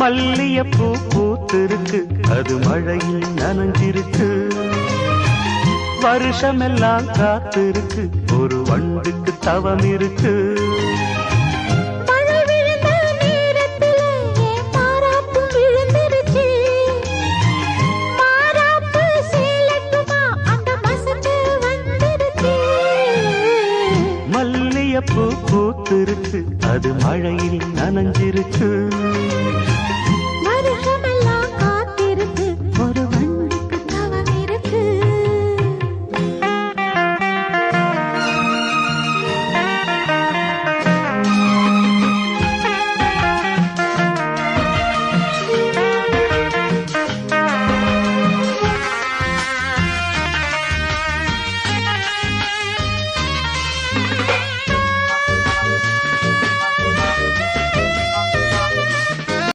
மல்லியப்பூ பூத்திருக்கு, அது மழையில் நனைஞ்சிருக்கு. வருஷமெல்லாம் காத்திருக்கு, ஒரு வண்டுக்கு தவம் இருக்கு. மல்லியப்பூ பூத்திருக்கு, அது மழையில்